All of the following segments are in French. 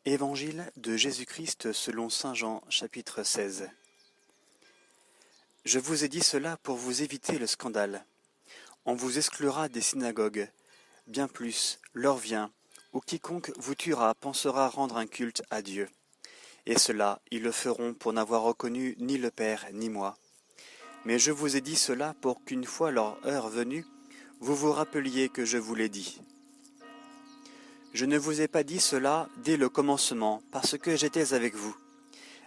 Évangile de Jésus-Christ selon saint Jean, chapitre 16. Je vous ai dit cela pour vous éviter le scandale. On vous exclura des synagogues. Bien plus, l'heure vient, où quiconque vous tuera pensera rendre un culte à Dieu. Et cela, ils le feront pour n'avoir reconnu ni le Père ni moi. Mais je vous ai dit cela pour qu'une fois leur heure venue, vous vous rappeliez que je vous l'ai dit. Je ne vous ai pas dit cela dès le commencement, parce que j'étais avec vous.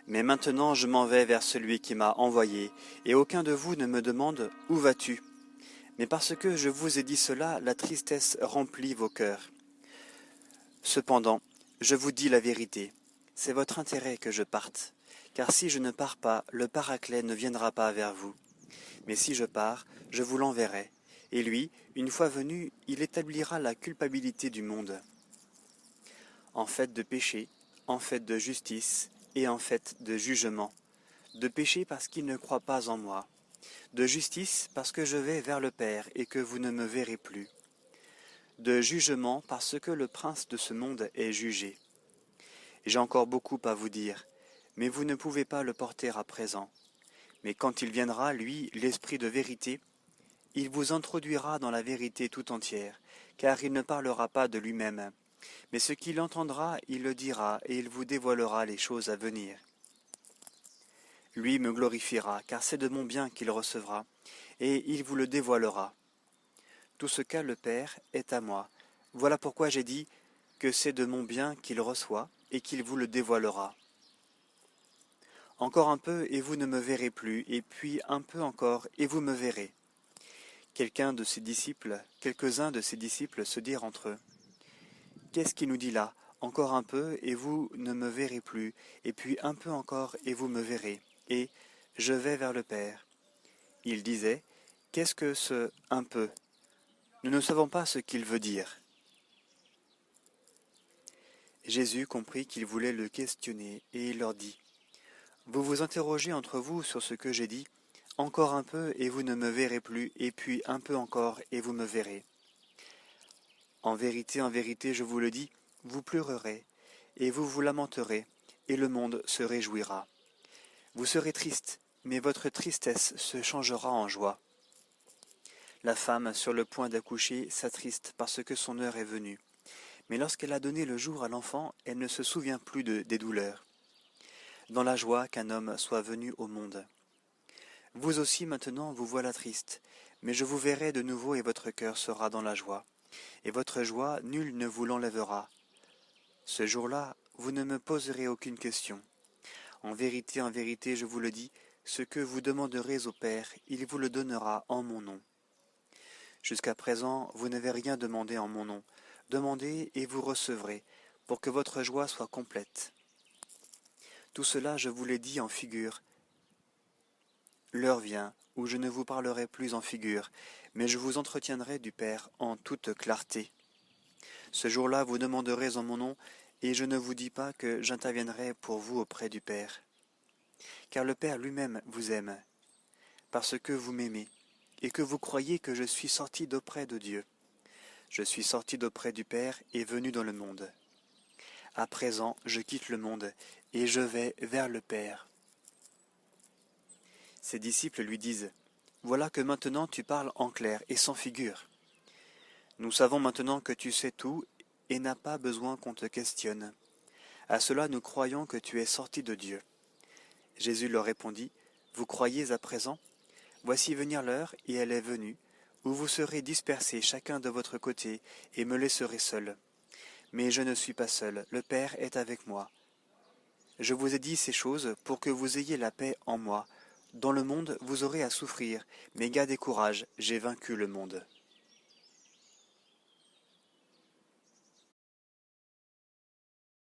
Mais maintenant je m'en vais vers celui qui m'a envoyé, et aucun de vous ne me demande « Où vas-tu » Mais parce que je vous ai dit cela, la tristesse remplit vos cœurs. Cependant, je vous dis la vérité, c'est votre intérêt que je parte, car si je ne pars pas, le Paraclet ne viendra pas vers vous. Mais si je pars, je vous l'enverrai, et lui, une fois venu, il établira la culpabilité du monde. En fait de péché, en fait de justice et en fait de jugement. De péché parce qu'il ne croit pas en moi. De justice parce que je vais vers le Père et que vous ne me verrez plus. De jugement parce que le prince de ce monde est jugé. J'ai encore beaucoup à vous dire, mais vous ne pouvez pas le porter à présent. Mais quand il viendra, lui, l'Esprit de vérité, il vous introduira dans la vérité tout entière, car il ne parlera pas de lui-même. Mais ce qu'il entendra, il le dira, et il vous dévoilera les choses à venir. Lui me glorifiera, car c'est de mon bien qu'il recevra, et il vous le dévoilera. Tout ce qu'a le Père est à moi. Voilà pourquoi j'ai dit que c'est de mon bien qu'il reçoit, et qu'il vous le dévoilera. Encore un peu, et vous ne me verrez plus, et puis un peu encore, et vous me verrez. Quelques-uns de ses disciples se dirent entre eux. Qu'est-ce qu'il nous dit là? Encore un peu, et vous ne me verrez plus, et puis un peu encore, et vous me verrez, et je vais vers le Père. Il disait, qu'est-ce que ce un peu? Nous ne savons pas ce qu'il veut dire. Jésus comprit qu'il voulait le questionner, et il leur dit, vous vous interrogez entre vous sur ce que j'ai dit, encore un peu, et vous ne me verrez plus, et puis un peu encore, et vous me verrez. En vérité, je vous le dis, vous pleurerez, et vous vous lamenterez, et le monde se réjouira. Vous serez triste, mais votre tristesse se changera en joie. La femme, sur le point d'accoucher, s'attriste parce que son heure est venue. Mais lorsqu'elle a donné le jour à l'enfant, elle ne se souvient plus des douleurs. Dans la joie qu'un homme soit venu au monde. Vous aussi maintenant vous voilà triste, mais je vous verrai de nouveau et votre cœur sera dans la joie. Et votre joie, nul ne vous l'enlèvera. Ce jour-là, vous ne me poserez aucune question. En vérité, je vous le dis, ce que vous demanderez au Père, il vous le donnera en mon nom. Jusqu'à présent, vous n'avez rien demandé en mon nom. Demandez et vous recevrez, pour que votre joie soit complète. Tout cela, je vous l'ai dit en figure. L'heure vient où je ne vous parlerai plus en figure, mais je vous entretiendrai du Père en toute clarté. Ce jour-là, vous demanderez en mon nom, et je ne vous dis pas que j'interviendrai pour vous auprès du Père. Car le Père lui-même vous aime, parce que vous m'aimez, et que vous croyez que je suis sorti d'auprès de Dieu. Je suis sorti d'auprès du Père et venu dans le monde. À présent, je quitte le monde, et je vais vers le Père. Ses disciples lui disent, « Voilà que maintenant tu parles en clair et sans figure. Nous savons maintenant que tu sais tout et n'as pas besoin qu'on te questionne. À cela nous croyons que tu es sorti de Dieu. » Jésus leur répondit, « Vous croyez à présent? Voici venir l'heure, et elle est venue, où vous serez dispersés chacun de votre côté, et me laisserez seul. Mais je ne suis pas seul, le Père est avec moi. Je vous ai dit ces choses pour que vous ayez la paix en moi. Dans le monde, vous aurez à souffrir, mais gardez courage, j'ai vaincu le monde. »